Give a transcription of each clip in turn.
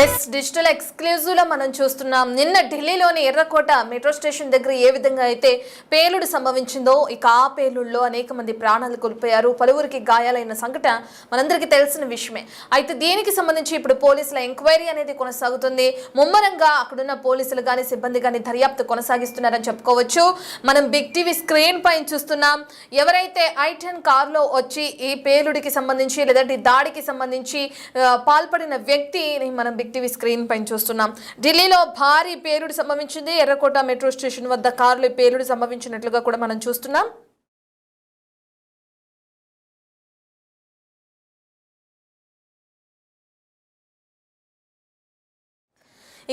Yes digital exclusive లో మనం చూస్తున్నాం. నిన్న ఢిల్లీలోని ఎర్రకోట మెట్రో స్టేషన్ దగ్గర ఏ విధంగా అయితే పేలుడు సంభవించిందో, ఇక ఆ పేలుడులో అనేక మంది ప్రాణాలు కోల్పోయారు, పలువురికి గాయాలైన సంఘటన మనందరికీ తెలిసిన విషయమే. అయితే దీనికి సంబంధించి ఇప్పుడు పోలీసుల ఎంక్వైరీ అనేది కొనసాగుతుంది. ముమ్మరంగా అక్కడున్న పోలీసులు కానీ సిబ్బంది కానీ దర్యాప్తు కొనసాగిస్తున్నారని చెప్పుకోవచ్చు. మనం బిగ్ టీవీ స్క్రీన్ పైన చూస్తున్నాం. ఎవరైతే I-10 కారులో వచ్చి ఈ పేలుడికి సంబంధించి లేదంటే దాడికి సంబంధించి పాల్పడిన వ్యక్తిని మనం బిగ్ టీవీ స్క్రీన్ పైన చూస్తున్నాం. ఢిల్లీలో భారీ పేలుడు సంభవించింది. ఎర్రకోట మెట్రో స్టేషన్ వద్ద కారులో పేలుడు సంభవించినట్లుగా కూడా మనం చూస్తున్నాం.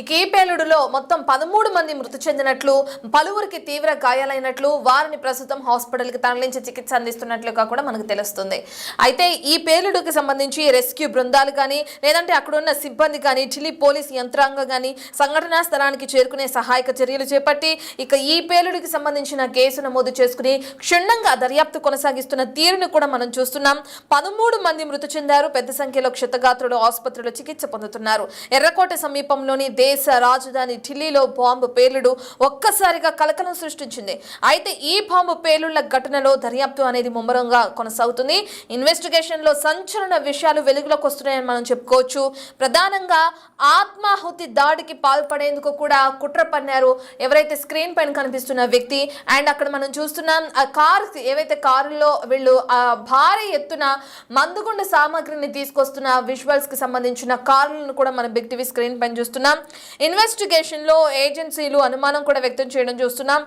ఇక ఈ పేలుడులో మొత్తం 13 మంది మృతి చెందినట్లు, పలువురికి తీవ్ర గాయాలైనట్లు, వారిని ప్రస్తుతం హాస్పిటల్కి తరలించి చికిత్స అందిస్తున్నట్లుగా కూడా మనకు తెలుస్తుంది. అయితే ఈ పేలుడుకి సంబంధించి రెస్క్యూ బృందాలు కానీ లేదంటే అక్కడున్న సిబ్బంది కానీ ఢిల్లీ పోలీస్ యంత్రాంగం కానీ సంఘటనా స్థలానికి చేరుకునే సహాయక చర్యలు చేపట్టి ఇక ఈ పేలుడికి సంబంధించిన కేసు నమోదు చేసుకుని క్షుణ్ణంగా దర్యాప్తు కొనసాగిస్తున్న తీరును కూడా మనం చూస్తున్నాం. 13 మంది మృతి చెందారు. పెద్ద సంఖ్యలో క్షతగాత్రులు ఆసుపత్రిలో చికిత్స పొందుతున్నారు. ఎర్రకోట సమీపంలోని దేశ రాజధాని ఢిల్లీలో బాంబు పేలుడు ఒక్కసారిగా కలకలం సృష్టించింది. అయితే ఈ బాంబు పేలుళ్ల ఘటనలో దర్యాప్తు అనేది ముమ్మరంగా కొనసాగుతుంది. ఇన్వెస్టిగేషన్ లో సంచలన విషయాలు వెలుగులోకి వస్తున్నాయని మనం చెప్పుకోవచ్చు. ప్రధానంగా ఆత్మాహుతి దాడికి పాల్పడేందుకు కూడా కుట్ర పన్నారు ఎవరైతే స్క్రీన్ పైన కనిపిస్తున్న వ్యక్తి. అండ్ అక్కడ మనం చూస్తున్నాం ఆ కార్ ఏవైతే కారులో వీళ్ళు భారీ ఎత్తున మందుగుండు సామాగ్రిని తీసుకొస్తున్న విజువల్స్ కి సంబంధించిన కార్లను కూడా మనం బిగ్ టీవీ స్క్రీన్ పైన చూస్తున్నాం. ఇన్వెస్టిగేషన్ లో ఏజెన్సీలు అనుమానం కూడా వ్యక్తం చేయడం చూస్తున్నాం.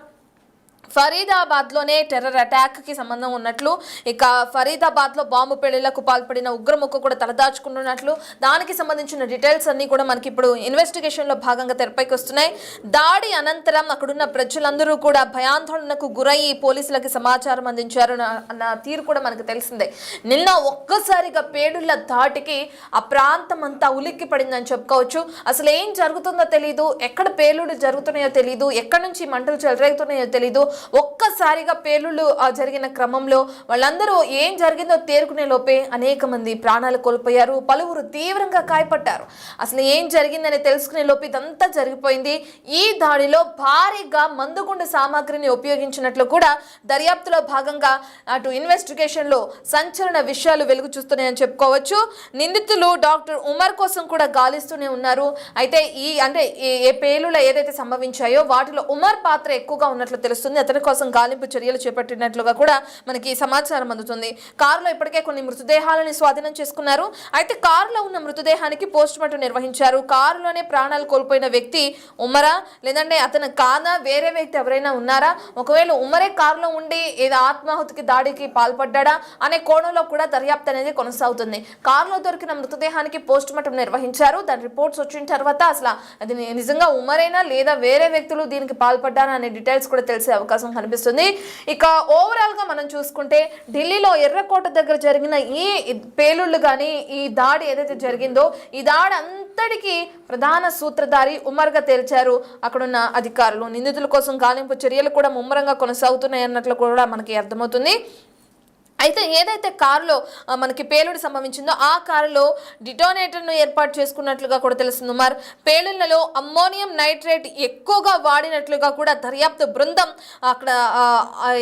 ఫరీదాబాద్లోనే టెర్రర్ అటాక్కి సంబంధం ఉన్నట్లు, ఇక ఫరీదాబాద్లో బాంబు పేలుళ్లకు పాల్పడిన ఉగ్రముఖ కూడా తలదాచుకున్నట్లు, దానికి సంబంధించిన డీటెయిల్స్ అన్నీ కూడా మనకి ఇప్పుడు ఇన్వెస్టిగేషన్లో భాగంగా తెరపైకి వస్తున్నాయి. దాడి అనంతరం అక్కడున్న ప్రజలందరూ కూడా భయాందోళనకు గురయ్యి పోలీసులకి సమాచారం అందించారు అన్న తీరు కూడా మనకు తెలిసిందే. నిన్న ఒక్కసారిగా పేలుళ్ల దాటికి ఆ ప్రాంతం అంతా ఉలిక్కి పడిందని చెప్పుకోవచ్చు. అసలు ఏం జరుగుతుందో తెలియదు, ఎక్కడ పేలుడు జరుగుతున్నాయో తెలియదు, ఎక్కడి నుంచి మంటలు చెలరేగుతున్నాయో తెలియదు. ఒక్కసారిగా పేలుళ్ళు జరిగిన క్రమంలో వాళ్ళందరూ ఏం జరిగిందో తేరుకునే లోపే అనేక మంది ప్రాణాలు కోల్పోయారు, పలువురు తీవ్రంగా గాయపడ్డారు. అసలు ఏం జరిగిందని తెలుసుకునే లోపు ఇదంతా జరిగిపోయింది. ఈ దాడిలో భారీగా మందుగుండు సామాగ్రిని ఉపయోగించినట్లు కూడా దర్యాప్తులో భాగంగా అటు ఇన్వెస్టిగేషన్ లో సంచలన విషయాలు వెలుగు చూస్తున్నాయని చెప్పుకోవచ్చు. నిందితులు డాక్టర్ ఉమర్ కోసం కూడా గాలిస్తూనే ఉన్నారు. అయితే ఏ పేలుళ్ళు ఏదైతే సంభవించాయో వాటిలో ఉమర్ పాత్ర ఎక్కువగా ఉన్నట్లు తెలుస్తుంది. అతని కోసం గాలింపు చర్యలు చేపట్టినట్లుగా కూడా మనకి సమాచారం అందుతుంది. కారులో ఇప్పటికే కొన్ని మృతదేహాలను స్వాధీనం చేసుకున్నారు. అయితే కారులో ఉన్న మృతదేహానికి పోస్ట్ మార్టం నిర్వహించారు. కారులోనే ప్రాణాలు కోల్పోయిన వ్యక్తి ఉమరా లేదంటే అతను కాదా వేరే వ్యక్తి ఎవరైనా ఉన్నారా, ఒకవేళ ఉమరే కారులో ఉండి ఏదో ఆత్మాహుతికి దాడికి పాల్పడ్డా అనే కోణంలో కూడా దర్యాప్తు అనేది కొనసాగుతుంది. కారులో దొరికిన మృతదేహానికి పోస్ట్ మార్టం నిర్వహించారు. దాని రిపోర్ట్స్ వచ్చిన తర్వాత అసలు అది నిజంగా ఉమరేనా లేదా వేరే వ్యక్తులు దీనికి పాల్పడ్డారా అనే డీటెయిల్స్ కూడా తెలిసే అవకాశం కనిపిస్తుంది. ఇక ఓవరాల్ గా మనం చూసుకుంటే ఢిల్లీలో ఎర్రకోట దగ్గర జరిగిన ఈ పేలుళ్ళు కానీ ఈ దాడి ఏదైతే జరిగిందో ఈ దాడి అంతటికి ప్రధాన సూత్రధారి ఉమర్ గా తేల్చారు అక్కడున్న అధికారులు. నిందితుల కోసం గాలింపు చర్యలు కూడా ముమ్మరంగా కొనసాగుతున్నాయి అన్నట్లు కూడా మనకి అర్థమవుతుంది. అయితే ఏదైతే కారులో మనకి పేలుడు సంభవించిందో ఆ కారులో డిటోనేటర్ను ఏర్పాటు చేసుకున్నట్లుగా కూడా తెలుస్తుంది. ఉమర్ పేలుళ్లలో అమ్మోనియం నైట్రేట్ ఎక్కువగా వాడినట్లుగా కూడా దర్యాప్తు బృందం అక్కడ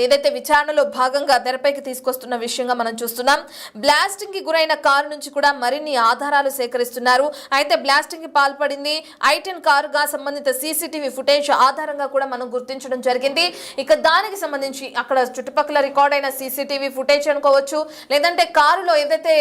ఏదైతే విచారణలో భాగంగా తెరపైకి తీసుకొస్తున్న విషయంగా మనం చూస్తున్నాం. బ్లాస్టింగ్ కి గురైన కారు నుంచి కూడా మరిన్ని ఆధారాలు సేకరిస్తున్నారు. అయితే బ్లాస్టింగ్ కి పాల్పడింది I-10 కారుగా సంబంధిత CCTV ఫుటేజ్ ఆధారంగా కూడా మనం గుర్తించడం జరిగింది. ఇక దానికి సంబంధించి అక్కడ చుట్టుపక్కల రికార్డ్ అయిన CCTV ఫుటేజ్ అనుకోవచ్చు, లేదంటే కారులో ఏదైతే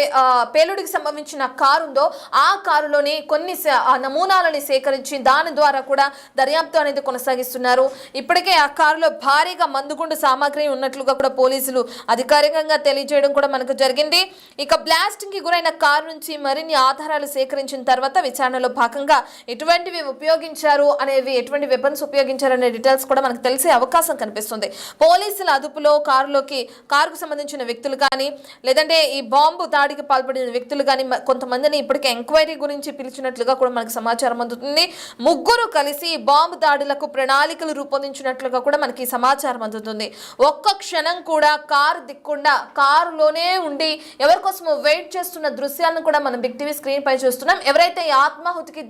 పేలుడికి సంబంధించిన కారు ఉందో ఆ కారులోని కొన్ని నమూనాలని సేకరించి దాని ద్వారా కూడా దర్యాప్తు అనేది కొనసాగిస్తున్నారు. ఇప్పటికే ఆ కారులో భారీగా మందుగుండు సామాగ్రి ఉన్నట్లుగా కూడా పోలీసులు అధికారికంగా తెలియజేయడం కూడా మనకు జరిగింది. ఇక బ్లాస్టింగ్ కి గురైన కారు నుంచి మరిన్ని ఆధారాలు సేకరించిన తర్వాత విచారణలో భాగంగా ఎటువంటివి ఉపయోగించారు అనేవి, ఎటువంటి వెపన్స్ ఉపయోగించారు అనే డీటెయిల్స్ కూడా మనకు తెలిసే అవకాశం కనిపిస్తుంది. పోలీసుల అదుపులో కారుకు సంబంధించిన వ్యక్తి వ్యక్తులు కానీ లేదంటే ఈ బాంబు దాడికి పాల్పడిన వ్యక్తులు కానీ కొంతమందిని ఇప్పటికే ఎంక్వైరీ గురించి పిలిచినట్లుగా కూడా మనకు సమాచారం అందుతుంది. ముగ్గురు కలిసి బాంబు దాడులకు ప్రణాళికలు రూపొందించినట్లుగా కూడా మనకి సమాచారం అందుతుంది. ఒక్క క్షణం కూడా కారు దిక్కుండా కారులోనే ఉండి ఎవరి కోసమో వెయిట్ చేస్తున్న దృశ్యాలను కూడా మనం బిగ్ టీవీ స్క్రీన్ పై చూస్తున్నాం. ఎవరైతే ఈ ఆత్మాహుతికి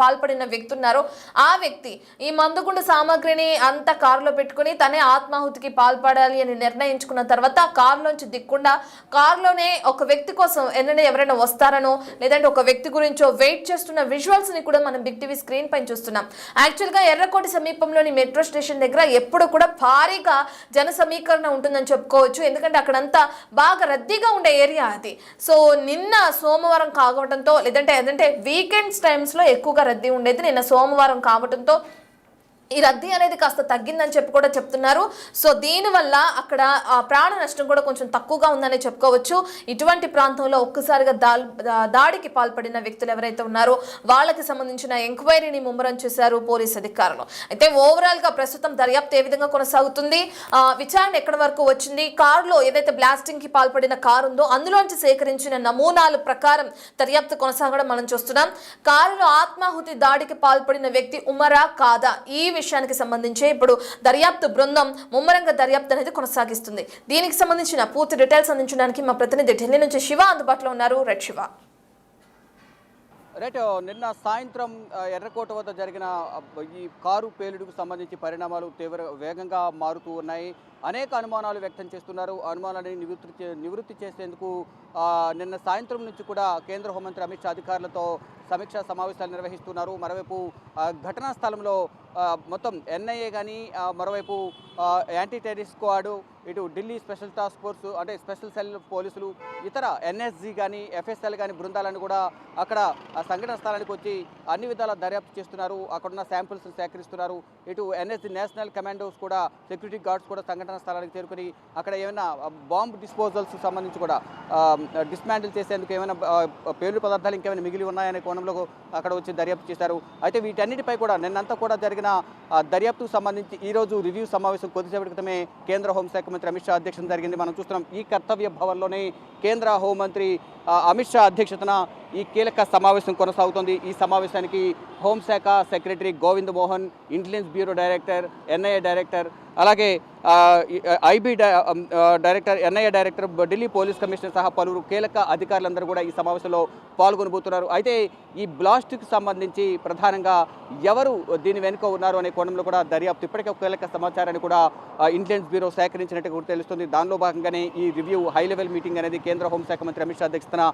పాల్పడిన వ్యక్తి ఉన్నారో ఆ వ్యక్తి ఈ మందుగుండు సామాగ్రిని అంతా కారులో పెట్టుకుని తనే ఆత్మాహుతికి పాల్పడాలి అని నిర్ణయించుకున్న తర్వాత కారులోంచి దిక్కుండా కారులోనే ఒక వ్యక్తి కోసం ఎవరైనా వస్తారనో లేదంటే ఒక వ్యక్తి గురించో వెయిట్ చేస్తున్న విజువల్స్ ని కూడా మనం బిగ్ టీవీ స్క్రీన్ పై చూస్తున్నాం. యాక్చువల్ గా ఎర్రకోట సమీపంలోని మెట్రో స్టేషన్ దగ్గర ఎప్పుడు కూడా భారీగా జన సమీకరణ ఉంటుందని చెప్పుకోవచ్చు. ఎందుకంటే అక్కడంతా బాగా రద్దీగా ఉండే ఏరియా అది. సో నిన్న సోమవారం కావడంతో లేదంటే వీకెండ్స్ టైమ్స్ లో ఎక్కువగా రద్దీ ఉండేది. నిన్న సోమవారం కావడంతో ఈ రద్దీ అనేది కాస్త తగ్గిందని చెప్పి కూడా చెప్తున్నారు. సో దీనివల్ల అక్కడ ప్రాణ నష్టం కూడా కొంచెం తక్కువగా ఉందని చెప్పుకోవచ్చు. ఇటువంటి ప్రాంతంలో ఒక్కసారిగా దాడికి పాల్పడిన వ్యక్తులు ఎవరైతే ఉన్నారో వాళ్ళకి సంబంధించిన ఎంక్వైరీని ముమ్మరం చేశారు పోలీస్ అధికారులు. అయితే ఓవరాల్ గా ప్రస్తుతం దర్యాప్తు ఏ విధంగా కొనసాగుతుంది, విచారణ ఎక్కడి వరకు వచ్చింది, కారులో ఏదైతే బ్లాస్టింగ్ కి పాల్పడిన కారు ఉందో అందులోంచి సేకరించిన నమూనాల ప్రకారం దర్యాప్తు కొనసాగడం మనం చూస్తున్నాం. కారులో ఆత్మాహుతి దాడికి పాల్పడిన వ్యక్తి ఉమరా కాదా ఈ విషయానికి సంబంధించి ఇప్పుడు దర్యాప్తు బృందం ముమ్మరంగా దర్యాప్తు అనేది కొనసాగిస్తుంది. దీనికి సంబంధించిన పూర్తి డీటెయిల్స్ అందించడానికి మా ప్రతినిధి ఢిల్లీ నుంచి శివ అందుబాటులో ఉన్నారు. రెడ్ శివ. రైట్, నిన్న సాయంత్రం ఎర్రకోట వద్ద జరిగిన ఈ కారు పేలుడుకు సంబంధించి పరిణామాలు వేగంగా మారుతూ ఉన్నాయి. అనేక అనుమానాలు వ్యక్తం చేస్తున్నారు. అనుమానాన్ని నివృత్తి చేసేందుకు నిన్న సాయంత్రం నుంచి కూడా కేంద్ర హోంమంత్రి అమిత్ షా అధికారులతో సమీక్షా సమావేశాలు నిర్వహిస్తున్నారు. మరోవైపు ఘటనా స్థలంలో మొత్తం ఎన్ఐఏ కానీ మరోవైపు యాంటీ టెర్రరిస్ట్ స్క్వాడ్, ఇటు ఢిల్లీ స్పెషల్ టాస్క్ ఫోర్స్ అంటే స్పెషల్ సెల్ పోలీసులు, ఇతర ఎన్ఎస్జీ కానీ ఎఫ్ఎస్ఎల్ కానీ బృందాలను కూడా అక్కడ సంఘటన స్థలానికి వచ్చి అన్ని విధాల దర్యాప్తు చేస్తున్నారు. అక్కడున్న శాంపుల్స్ సేకరిస్తున్నారు. ఇటు ఎన్ఎస్జీ నేషనల్ కమాండోస్ కూడా, సెక్యూరిటీ గార్డ్స్ కూడా సంఘటన స్థలానికి చేరుకుని అక్కడ ఏమైనా బాంబ్ డిస్పోజల్స్ సంబంధించి కూడా డిస్మాంటిల్ చేసేందుకు ఏమైనా పేలుడు పదార్థాలు ఇంకేమైనా మిగిలి ఉన్నాయనే కోణంలో అక్కడ వచ్చి దర్యాప్తు చేశారు. అయితే వీటన్నిటిపై కూడా నిన్నంతా కూడా జరిగిన దర్యాప్తుకు సంబంధించి ఈరోజు రివ్యూ సమావేశం కొద్దిసేపటి క్రితమే కేంద్ర హోంశాఖ మంత్రి అమిత్ షా అధ్యక్షతన జరిగింది. మనం చూస్తున్నాం ఈ కర్తవ్య భవన్లోనే కేంద్ర హోంమంత్రి అమిత్ షా అధ్యక్షతన ఈ కీలక సమావేశం కొనసాగుతోంది. ఈ సమావేశానికి హోంశాఖ secretary Govind Mohan, intelligence bureau director, NIA director, అలాగే IB director, NIA director, Delhi police commissioner సహా పలువురు కీలక అధికారులందరూ కూడా ఈ సమావేశంలో పాల్గొనబోతున్నారు. అయితే ఈ బ్లాస్ట్కి సంబంధించి ప్రధానంగా ఎవరు దీని వెనుక ఉన్నారు అనే కోణంలో కూడా దర్యాప్తు ఇప్పటికే కీలక సమాచారాన్ని కూడా ఇంటెలిజెన్స్ బ్యూరో సేకరించినట్టు కూడా తెలుస్తుంది. దానిలో భాగంగానే ఈ రివ్యూ హై లెవెల్ మీటింగ్ అనేది కేంద్ర హోంశాఖ మంత్రి అమిత్ షా అధ్యక్షతన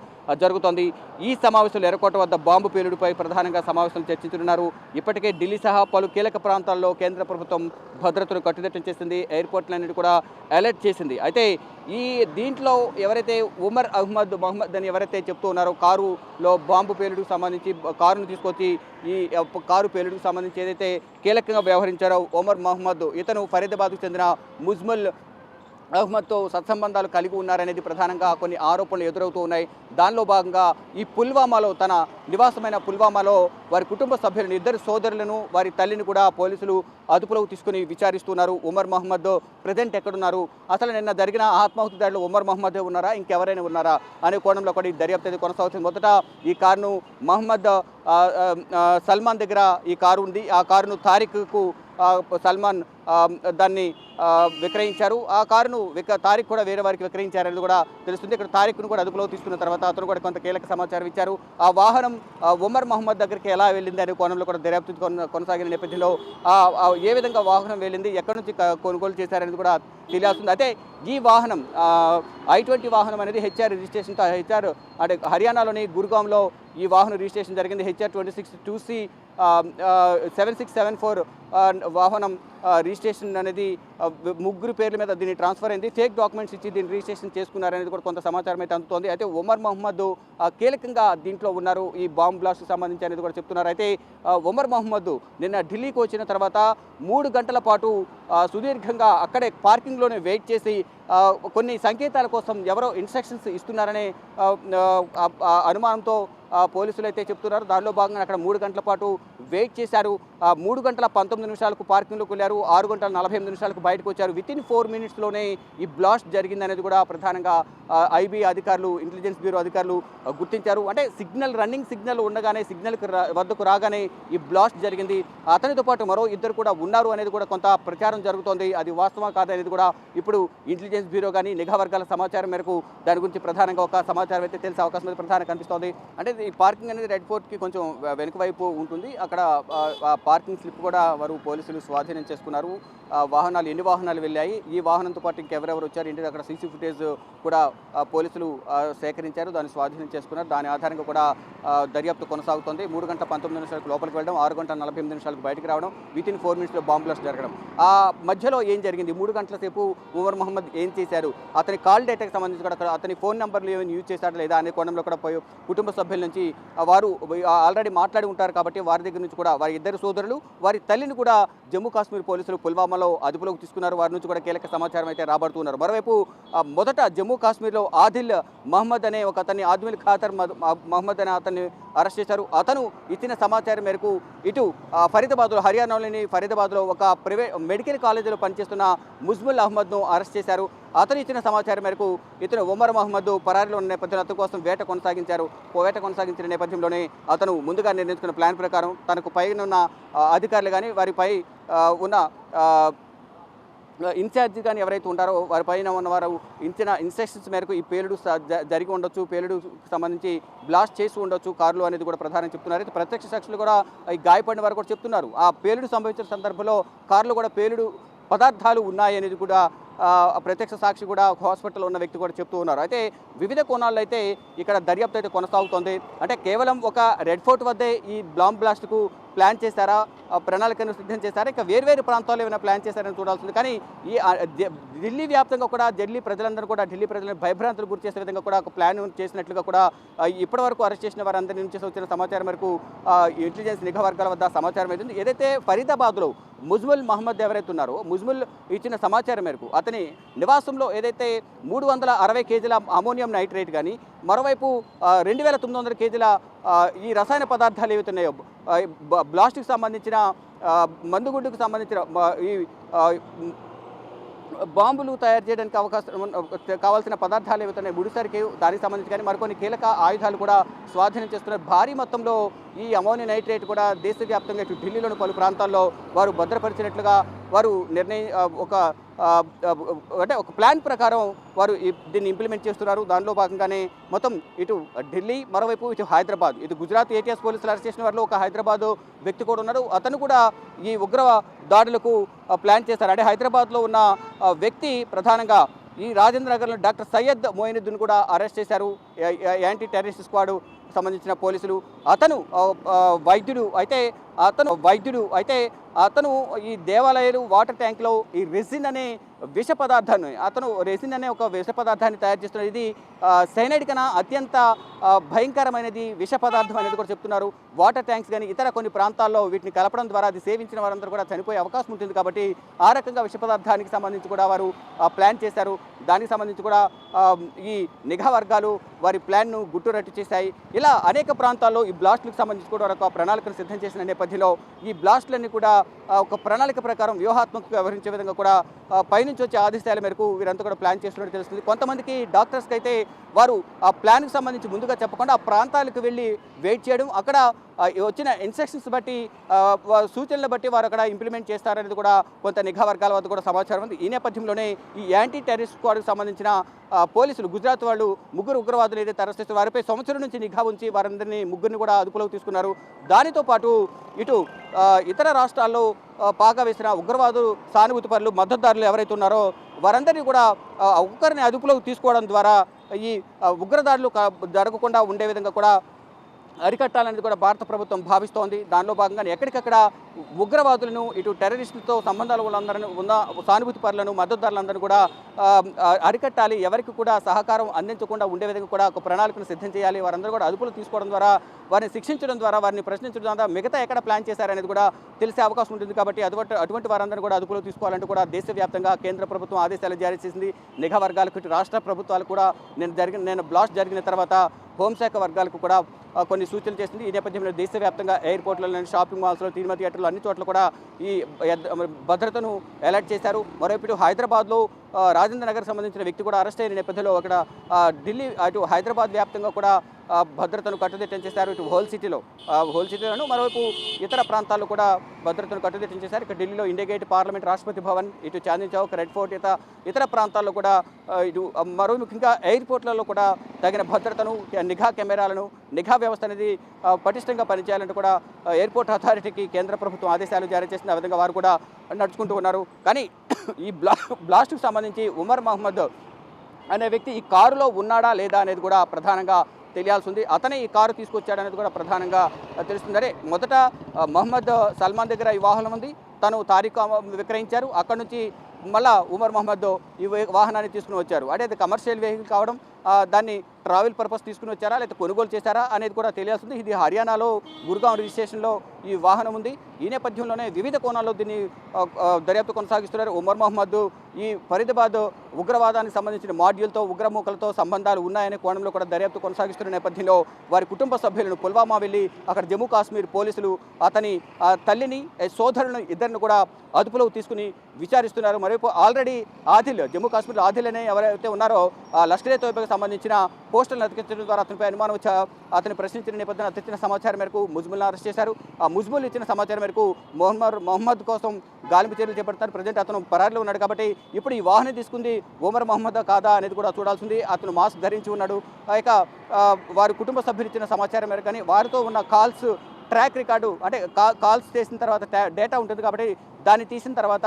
జరుగుతోంది. ఈ సమావేశంలో ఎర్రకోట వద్ద బాంబు పేలుడుపై ప్రధానంగా సమావేశంలో చర్చించనున్నారు. ఇప్పటికే ఢిల్లీ సహా పలు కీలక ప్రాంతాల్లో కేంద్ర ప్రభుత్వం భద్రతను కట్టుదిట్టం చేసింది. ఎయిర్పోర్ట్లన్నిటి కూడా అలర్ట్ చేసింది. అయితే ఈ దీంట్లో ఎవరైతే ఉమర్ మహమ్మద్ అని ఎవరైతే చెప్తూ ఉన్నారో కారులో బాంబు పేలుడుకు సంబంధించి కారును తీసుకొచ్చి ఈ కారు పేలుడుకు సంబంధించి ఏదైతే కీలకంగా వ్యవహరించారో ఉమర్ మహమ్మద్, ఇతను ఫరీదాబాద్కు చెందిన ముజ్మల్ అహ్మద్తో సత్సంబంధాలు కలిగి ఉన్నారనేది ప్రధానంగా కొన్ని ఆరోపణలు ఎదురవుతూ ఉన్నాయి. దానిలో భాగంగా ఈ పుల్వామాలో తన నివాసమైన పుల్వామాలో వారి కుటుంబ సభ్యులను, ఇద్దరు సోదరులను, వారి తల్లిని కూడా పోలీసులు అదుపులోకి తీసుకుని విచారిస్తున్నారు. ఉమర్ మహమ్మద్ ప్రజెంట్ ఎక్కడున్నారు, అసలు నిన్న జరిగిన ఆత్మాహుతి దాడిలో ఉమర్ మహమ్మదే ఉన్నారా, ఇంకెవరైనా ఉన్నారా అనే కోణంలో కూడా ఈ దర్యాప్తు కొనసాగుతుంది. మొదట ఈ కారును మహమ్మద్ సల్మాన్ దగ్గర ఈ కారు ఉంది. ఆ కారును తారిక్కు సల్మాన్ దాన్ని విక్రయించారు. ఆ కారును తారిక్ కూడా వేరే వారికి విక్రయించారనేది కూడా తెలుస్తుంది. ఇక్కడ తారిక్ను కూడా అదుపులో తీసుకున్న తర్వాత అతను కూడా కొంత కీలక సమాచారం ఇచ్చారు. ఆ వాహనం ఉమర్ మహమ్మద్ దగ్గరికి ఎలా వెళ్ళింది అనే కోణంలో కూడా దర్యాప్తు కొనసాగిన నేపథ్యంలో ఏ విధంగా వాహనం వెళ్ళింది, ఎక్కడి నుంచి కొనుగోలు చేశారనేది కూడా తెలియాల్సింది. అయితే ఈ వాహనం I-20 వాహనం అనేది హెచ్ఆర్ రిజిస్ట్రేషన్తో అంటే హర్యానాలోని గుర్గాంలో ఈ వాహనం రిజిస్ట్రేషన్ జరిగింది. HR 26-2C 7674 వాహనం రిజిస్ట్రేషన్ అనేది ముగ్గురు పేర్ల మీద దీన్ని ట్రాన్స్ఫర్ అయింది. ఫేక్ డాక్యుమెంట్స్ ఇచ్చి దీన్ని రిజిస్ట్రేషన్ చేసుకున్నారనేది కూడా కొంత సమాచారం అయితే అందుతోంది. అయితే ఉమర్ మహమ్మద్ కీలకంగా దీంట్లో ఉన్నారు ఈ బాంబ్ బ్లాస్ట్కి సంబంధించి అనేది కూడా చెప్తున్నారు. అయితే ఉమర్ మహమ్మద్ నిన్న ఢిల్లీకి వచ్చిన తర్వాత 3 గంటల పాటు సుదీర్ఘంగా అక్కడే పార్కింగ్లోనే వెయిట్ చేసి కొన్ని సంకేతాల కోసం ఎవరో ఇన్స్ట్రక్షన్స్ ఇస్తున్నారనే అనుమానంతో పోలీసులు అయితే చెప్తున్నారు. దానిలో భాగంగా అక్కడ 3 గంటల పాటు వెయిట్ చేశారు. 3 గంటల 19 నిమిషాలకు పార్కింగ్లోకి వెళ్ళారు. వచ్చారు, 6:48 బయటకు వచ్చారు. వితిన్ 4 మినిట్స్లోనే ఈ బ్లాస్ట్ జరిగిందనేది కూడా ప్రధానంగా ఐబీ అధికారులు, ఇంటెలిజెన్స్ బ్యూరో అధికారులు గుర్తించారు. అంటే రన్నింగ్ సిగ్నల్ ఉండగానే వద్దకు రాగానే ఈ బ్లాస్ట్ జరిగింది. అతనితో పాటు మరో ఇద్దరు కూడా ఉన్నారు అనేది కూడా కొంత ప్రచారం జరుగుతోంది. అది వాస్తవం కాదనేది కూడా ఇప్పుడు ఇంటెలిజెన్స్ బ్యూరో కానీ నిఘా వర్గాల సమాచారం మేరకు దాని గురించి ప్రధానంగా ఒక సమాచారం అయితే తెలిసే అవకాశం అయితే ప్రధానంగా కనిపిస్తోంది. అంటే ఈ పార్కింగ్ అనేది రెడ్ ఫోర్ట్కి కొంచెం వెనుక వైపు ఉంటుంది. అక్కడ పార్కింగ్ స్లిప్ కూడా వారు పోలీసులు స్వాధీనం చేసుకున్నారు. వాహనాలు ఎన్ని వాహనాలు వెళ్ళాయి, ఈ వాహనంతో పాటు ఇంకెవరెవరు వచ్చారు ఏంటి అక్కడ సీసీ ఫుటేజ్ కూడా పోలీసులు సేకరించారు, దాన్ని స్వాధీనం చేసుకున్నారు. దాని ఆధారంగా కూడా దర్యాప్తు కొనసాగుతోంది. 3:19 లోపలికి వెళ్ళడం, 6:48 బయటికి రావడం, వితిన్ 4 మినిట్స్లో బాంబ్ బ్లాస్ట్ జరగడం. ఆ మధ్యలో ఏం జరిగింది, 3 గంటల సేపు ఉమర్ మహమ్మద్ ఏం చేశారు, అతని కాల్ డేటాకి సంబంధించి కూడా అతని ఫోన్ నెంబర్లు ఏమైనా యూజ్ చేశాడా లేదా అనే కోణంలో కూడా కుటుంబ సభ్యుల నుంచి వారు ఆల్రెడీ మాట్లాడి ఉంటారు కాబట్టి వారి దగ్గర నుంచి కూడా వారి ఇద్దరు సోదరులు, వారి తల్లిని కూడా జమ్మూ కాశ్మీర్ పోలీసులు పుల్వామాలో అదుపులోకి తీసుకున్నారు. వారి నుంచి కూడా కీలక సమాచారం అయితే రాబడుతున్నారు. మరోవైపు మొదట జమ్మూ కాశ్మీర్లో ఆదిల్ మహమ్మద్ అనే ఒక అతన్ని, ఆదిల్ ఖాతర్ మహమ్మద్ అనే అతన్ని అరెస్ట్ చేశారు. అతను ఇచ్చిన సమాచారం మేరకు ఇటు ఫరీదాబాద్లో, హర్యానాలోని ఫరీదాబాద్లో ఒక మెడికల్ కాలేజీలో పనిచేస్తున్న ముజ్ముల్ అహ్మద్ను అరెస్ట్ చేశారు. అతను ఇచ్చిన సమాచారం మేరకు ఇతను ఉమర్ మహమ్మద్ పరారీలో ఉన్న నేపథ్యంలో అతని కోసం వేట కొనసాగించిన నేపథ్యంలోనే అతను ముందుగా నిర్ణయించుకున్న ప్లాన్ ప్రకారం తనకు పైన ఉన్న అధికారులు కానీ వారిపై ఉన్న ఇన్ఛార్జి కానీ ఎవరైతే ఉంటారో వారి పైన ఉన్నవారు ఇచ్చిన ఇన్స్ట్రక్షన్స్ మేరకు ఈ పేలుడు జరిగి ఉండొచ్చు, పేలుడుకు సంబంధించి బ్లాస్ట్ చేసి ఉండొచ్చు కారులో అనేది కూడా ప్రధానంగా చెప్తున్నారు. అయితే ప్రత్యక్ష సాక్షులు కూడా ఈ గాయపడిన వారు కూడా చెప్తున్నారు. ఆ పేలుడు సంభవించిన సందర్భంలో కారులో కూడా పేలుడు పదార్థాలు ఉన్నాయి అనేది కూడా ప్రత్యక్ష సాక్షి కూడా హాస్పిటల్లో ఉన్న వ్యక్తి కూడా చెప్తూ ఉన్నారు. అయితే వివిధ కోణాల్లో అయితే ఇక్కడ దర్యాప్తు అయితే కొనసాగుతోంది. అంటే కేవలం ఒక రెడ్ ఫోర్ట్ వద్దే ఈ బాంబ్ బ్లాస్ట్కు ప్లాన్ చేశారా, ప్రణాళికను సిద్ధం చేశారా, ఇంకా వేర్వేరు ప్రాంతాల్లో ఏమైనా ప్లాన్ చేశారని చూడాల్సింది. కానీ ఈ ఢిల్లీ వ్యాప్తంగా కూడా ఢిల్లీ ప్రజలను భయభ్రాంతులు గురి చేసే విధంగా కూడా ఒక ప్లాన్ చేసినట్లుగా కూడా ఇప్పటివరకు అరెస్ట్ చేసిన వారందరి నుంచి వచ్చిన సమాచారం మేరకు ఇంటెలిజెన్స్ నిఘా వర్గాల వద్ద సమాచారం అవుతుంది. ఏదైతే ఫరీదాబాద్లో ముజ్ముల్ మహమ్మద్ ఎవరైతే ఉన్నారో ముజ్ముల్ ఇచ్చిన సమాచారం మేరకు అతని నివాసంలో ఏదైతే 360 కేజీల అమోనియం నైట్రేట్ కానీ, మరోవైపు 2900 కేజీల ఈ రసాయన పదార్థాలు ఏవైతే ఉన్నాయో బ్లాస్ట్కి సంబంధించిన మందుగుండుకు సంబంధించిన ఈ బాంబులు తయారు చేయడానికి కావాల్సిన పదార్థాలు ఏవైతే ముడిసరికి దానికి సంబంధించి కానీ మరికొన్ని కీలక ఆయుధాలు కూడా స్వాధీనం చేస్తున్నారు. భారీ మొత్తంలో ఈ అమోనియం నైట్రేట్ కూడా దేశవ్యాప్తంగా ఇటు ఢిల్లీలోని పలు ప్రాంతాల్లో వారు భద్రపరిచినట్లుగా వారు ఒక ప్లాన్ ప్రకారం వారు దీన్ని ఇంప్లిమెంట్ చేస్తున్నారు. దానిలో భాగంగానే మొత్తం ఇటు ఢిల్లీ, మరోవైపు ఇటు హైదరాబాద్, ఇటు గుజరాత్ ఏటీఎస్ పోలీసులు అరెస్ట్ చేసిన వారిలో ఒక హైదరాబాద్ వ్యక్తి కూడా ఉన్నారు. అతను కూడా ఈ ఉగ్ర దాడులకు ప్లాన్ చేశారు. అంటే హైదరాబాద్లో ఉన్న వ్యక్తి ప్రధానంగా ఈ రాజేంద్ర నగర్లో డాక్టర్ సయ్యద్ మొయినుద్దీన్ కూడా అరెస్ట్ చేశారు యాంటీ టెర్రరిస్ట్ స్క్వాడ్ సంబంధించిన పోలీసులు. అతను వైద్యుడు అయితే అతను ఈ దేవాలయాలు వాటర్ ట్యాంక్లో ఈ రెసిన్ అనే విష పదార్థాన్ని తయారు చేస్తున్నారు. ఇది సైనైడ్ కన్నా అత్యంత భయంకరమైనది విష పదార్థం అనేది కూడా చెప్తున్నారు. వాటర్ ట్యాంక్స్ కానీ ఇతర కొన్ని ప్రాంతాల్లో వీటిని కలపడం ద్వారా అది సేవించిన వారందరూ కూడా చనిపోయే అవకాశం ఉంటుంది. కాబట్టి ఆ రకంగా విష పదార్థానికి సంబంధించి కూడా వారు ప్లాన్ చేశారు. దానికి సంబంధించి కూడా ఈ నిఘా వర్గాలు వారి ప్లాన్ను గుట్టురట్టు చేశాయి. ఇలా అనేక ప్రాంతాల్లో ఈ బ్లాస్ట్లకు సంబంధించి కూడా ఒక ప్రణాళికను సిద్ధం చేసిన నేపథ్యంలో ఈ బ్లాస్ట్లన్నీ కూడా ఒక ప్రణాళిక ప్రకారం వ్యూహాత్మకంగా వ్యవహరించే విధంగా కూడా పైనుంచి వచ్చే ఆదేశాల మేరకు వీరంతా కూడా ప్లాన్ చేస్తున్నట్టు తెలుస్తుంది. కొంతమందికి డాక్టర్స్కి అయితే వారు ఆ ప్లాన్కి సంబంధించి ముందుగా చెప్పకుండా ఆ ప్రాంతాలకు వెళ్ళి వెయిట్ చేయడం, అక్కడ వచ్చిన ఇన్స్ట్రక్షన్స్ బట్టి సూచనలు బట్టి వారు అక్కడ ఇంప్లిమెంట్ చేస్తారనేది కూడా కొంత నిఘా వర్గాల వద్ద కూడా సమాచారం ఉంది. ఈ నేపథ్యంలోనే ఈ యాంటీ టెర్రరిస్ట్ స్క్వాడ్కి సంబంధించిన పోలీసులు గుజరాత్ వాళ్ళు 3 ఉగ్రవాదులు ఏదైతే అరెస్ట్ చేస్తే వారిపై సంవత్సరం నుంచి నిఘా ఉంచి వారందరినీ 3 కూడా అదుపులోకి తీసుకున్నారు. దానితో పాటు ఇటు ఇతర రాష్ట్రాల్లో పాగా వేసిన ఉగ్రవాదులు, సానుభూతిపరులు, మద్దతుదారులు ఎవరైతే ఉన్నారో వారందరినీ కూడా ఒక్కరిని అదుపులోకి తీసుకోవడం ద్వారా ఈ ఉగ్రదాడులు జరగకుండా ఉండే విధంగా కూడా అరికట్టాలనేది కూడా భారత ప్రభుత్వం భావిస్తోంది. దానిలో భాగంగానే ఎక్కడికక్కడ ఉగ్రవాదులను, ఇటు టెర్రరిస్టులతో సంబంధాలు ఉన్న సానుభూతి పరులను, మద్దతుదారులందరినీ కూడా అరికట్టాలి. ఎవరికి కూడా సహకారం అందించకుండా ఉండే విధంగా కూడా ఒక ప్రణాళికను సిద్ధం చేయాలి. వారందరూ కూడా అదుపులు తీసుకోవడం ద్వారా, వారిని శిక్షించడం ద్వారా, వారిని ప్రశ్నించడం ద్వారా మిగతా ఎక్కడ ప్లాన్ చేశారనేది కూడా తెలిసే అవకాశం ఉంటుంది. కాబట్టి అటువంటి వారందరూ కూడా అదుపులో తీసుకోవాలంటూ కూడా దేశవ్యాప్తంగా కేంద్ర ప్రభుత్వం ఆదేశాలు జారీ చేసింది. నిఘా వర్గాలకు, ఇటు రాష్ట్ర ప్రభుత్వాలు కూడా నేను బ్లాస్ట్ జరిగిన తర్వాత హోంశాఖ వర్గాలకు కూడా కొన్ని సూచనలు చేసింది. ఈ నేపథ్యంలో దేశవ్యాప్తంగా ఎయిర్పోర్ట్లలో, షాపింగ్ మాల్స్లో, సినిమా థియేటర్లు అన్ని చోట్ల కూడా ఈ భద్రతను అలర్ట్ చేశారు. మరోవైపు హైదరాబాద్లో రాజేంద్ర నగర్ సంబంధించిన వ్యక్తి కూడా అరెస్ట్ అయిన నేపథ్యంలో అక్కడ ఢిల్లీ అటు హైదరాబాద్ వ్యాప్తంగా కూడా భద్రతను కట్టుదిట్టం చేశారు. ఇటు హోల్ సిటీలోను మరోవైపు ఇతర ప్రాంతాల్లో కూడా భద్రతను కట్టుదిట్టం చేశారు. ఇక ఢిల్లీలో India gate, parliament, Rashtrapati Bhavan, ఇటు చాందీ చౌక్, రెడ్ ఫోర్ట్, ఇతర ప్రాంతాల్లో కూడా ఇటు మరో ముఖ్యంగా ఎయిర్పోర్ట్లలో కూడా తగిన భద్రతను, నిఘా కెమెరాలను, నిఘా వ్యవస్థ అనేది పటిష్టంగా పనిచేయాలంటూ కూడా ఎయిర్పోర్ట్ అథారిటీకి కేంద్ర ప్రభుత్వం ఆదేశాలు జారీ చేసిన ఆ విధంగా వారు కూడా నడుచుకుంటూ ఉన్నారు. కానీ ఈ బ్లాస్ట్కు సంబంధించి ఉమర్ మహమ్మద్ అనే వ్యక్తి ఈ కారులో ఉన్నాడా లేదా అనేది కూడా ప్రధానంగా తెలియాల్సి ఉంది. అతనే ఈ కారు తీసుకొచ్చాడనేది కూడా ప్రధానంగా తెలుస్తుంది. అరే మొదట మహమ్మద్ సల్మాన్ దగ్గర ఈ వాహనం ఉంది, తను తారీఖు విక్రయించారు. అక్కడ నుంచి మళ్ళా ఉమర్ మహమ్మద్ ఈ వాహనాన్ని తీసుకుని వచ్చారు. అంటే అది కమర్షియల్ వెహికల్ కావడం, దాన్ని ట్రావెల్ పర్పస్ తీసుకుని వచ్చారా లేదా కొనుగోలు చేశారా అనేది కూడా తెలియాల్సింది. ఇది హర్యానాలో గుర్గాం రిజిస్ట్రేషన్లో ఈ వాహనం ఉంది. ఈ నేపథ్యంలోనే వివిధ కోణాల్లో దీన్ని దర్యాప్తు కొనసాగిస్తున్నారు. ఉమర్ మహమ్మద్ ఈ ఫరీదాబాద్ ఉగ్రవాదానికి సంబంధించిన మాడ్యూల్తో, ఉగ్రమూకలతో సంబంధాలు ఉన్నాయనే కోణంలో కూడా దర్యాప్తు కొనసాగిస్తున్న నేపథ్యంలో వారి కుటుంబ సభ్యులను పుల్వామా వెళ్ళి అక్కడ జమ్మూ కాశ్మీర్ పోలీసులు అతని తల్లిని, సోదరులను ఇద్దరిని కూడా అదుపులో తీసుకుని విచారిస్తున్నారు. మరోవైపు ఆల్రెడీ ఆదిల్, జమ్మూ కాశ్మీర్లో ఆదిల్ అనే ఎవరైతే ఉన్నారో లష్కరే తోయిబాకి సంబంధించిన పోస్టర్లను అతికించడం ద్వారా అతనిపై అనుమానం వచ్చి అతని ప్రశ్నించిన నేపథ్యంలో అతనిచ్చిన సమాచారం మేరకు ముజ్ముల్ని అరెస్ట్ చేశారు. ఆ ముజ్ముల్ ఇచ్చిన సమాచారం మేరకు మహమ్మద్ కోసం గాలింపు చర్యలు చేపడతారు. ప్రజెంట్ అతను పరారీలో ఉన్నాడు కాబట్టి ఇప్పుడు ఈ వాహనం తీసుకుంది ఉమర్ మహమ్మద్ కాదా అనేది కూడా చూడాల్సింది. అతను మాస్క్ ధరించి ఉన్నాడు. ఇక వారి కుటుంబ సభ్యులు ఇచ్చిన సమాచారం మేరకు కానీ వారితో ఉన్న కాల్స్ ట్రాక్ రికార్డు, అంటే కాల్స్ చేసిన తర్వాత డేటా ఉంటుంది కాబట్టి దాన్ని తీసిన తర్వాత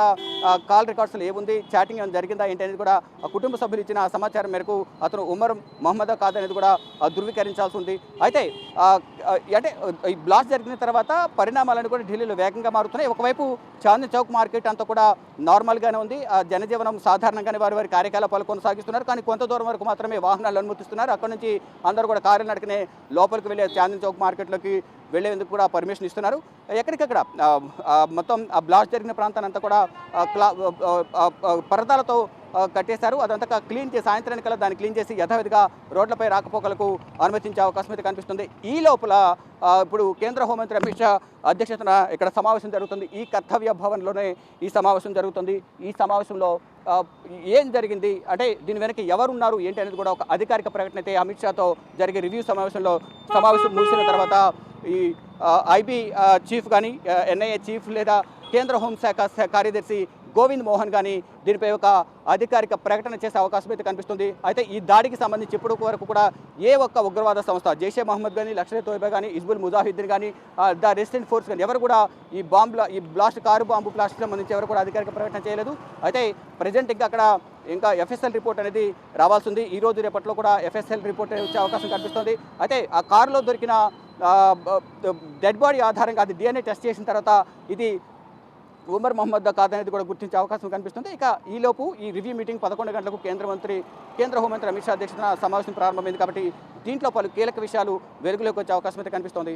కాల్ రికార్డ్స్లో ఏముంది, చాటింగ్ ఏమైనా జరిగిందా ఏంటి అనేది కూడా కుటుంబ సభ్యులు ఇచ్చిన సమాచారం మేరకు అతను ఉమర్ మహమ్మద్ కాదనేది కూడా ధృవీకరించాల్సి ఉంది. అయితే అంటే ఈ బ్లాస్ట్ జరిగిన తర్వాత పరిణామాలను కూడా ఢిల్లీలో వేగంగా మారుతున్నాయి. ఒకవైపు చాందీ చౌక్ మార్కెట్ అంతా కూడా నార్మల్గానే ఉంది. జనజీవనం సాధారణంగానే వారి కార్యకలాపాలు కొనసాగిస్తున్నారు. కానీ కొంత దూరం వరకు మాత్రమే వాహనాలు అనుమతిస్తున్నారు. అక్కడ నుంచి అందరూ కూడా కారులు నడికనే లోపలికి వెళ్ళే చాందీ చౌక్ మార్కెట్లోకి వెళ్లేందుకు కూడా పర్మిషన్ ఇస్తున్నారు. ఎక్కడికక్కడ మొత్తం ఆ బ్లాస్ట్ జరిగిన ప్రాంతాన్ని అంతా కూడా పరదాలతో కట్టేశారు. అదంతా క్లీన్ చేసి సాయంత్రానికల్లా దాన్ని క్లీన్ చేసి యథావిధిగా రోడ్లపై రాకపోకలకు అనుమతించే అవకాశం అయితే కనిపిస్తుంది. ఈ లోపల ఇప్పుడు కేంద్ర హోంమంత్రి అమిత్ షా అధ్యక్షతన ఇక్కడ సమావేశం జరుగుతుంది. ఈ కర్తవ్య భవన్లోనే ఈ సమావేశం జరుగుతుంది. ఈ సమావేశంలో ఏం జరిగింది, అంటే దీని వెనక ఎవరున్నారు ఏంటి అనేది కూడా ఒక అధికారిక ప్రకటన అయితే అమిత్ షాతో జరిగే రివ్యూ సమావేశం ముగిసిన తర్వాత ఈ ఐబీ చీఫ్ కానీ, ఎన్ఐఏ చీఫ్ లేదా కేంద్ర హోంశాఖ కార్యదర్శి గోవింద్ మోహన్ కానీ దీనిపై ఒక అధికారిక ప్రకటన చేసే అవకాశం అయితే కనిపిస్తుంది. అయితే ఈ దాడికి సంబంధించి ఇప్పటి వరకు కూడా ఏ ఒక్క ఉగ్రవాద సంస్థ, జైషే మహమ్మద్ కానీ, లష్కరే తోయిబా కానీ, హిజ్బుల్ ముజాహిద్దీన్ కానీ, ద రెసిస్టెంట్ ఫోర్స్ కానీ ఎవరు కూడా ఈ కారు బాంబు బ్లాస్ట్కి సంబంధించి ఎవరు కూడా అధికారిక ప్రకటన చేయలేదు. అయితే ప్రజెంట్ ఇంకా ఎఫ్ఎస్ఎల్ రిపోర్ట్ అనేది రావాల్సి ఉంది. ఈ రోజు రేపట్లో కూడా ఎఫ్ఎస్ఎల్ రిపోర్ట్ వచ్చే అవకాశం కనిపిస్తుంది. అయితే ఆ కారులో దొరికిన డెడ్ బాడీ ఆధారంగా అది DNA టెస్ట్ చేసిన తర్వాత ఇది ఉమర్ మహమ్మద్ కాదనేది కూడా గుర్తించే అవకాశం కనిపిస్తుంది. ఇక ఈలోపు ఈ రివ్యూ మీటింగ్ 11 గంటలకు కేంద్ర హోంమంత్రి అమిత్ షా అధ్యక్షతన సమావేశం ప్రారంభమైంది కాబట్టి దీంట్లో పలు కీలక విషయాలు వెలుగులోకి వచ్చే అవకాశం అయితే కనిపిస్తోంది.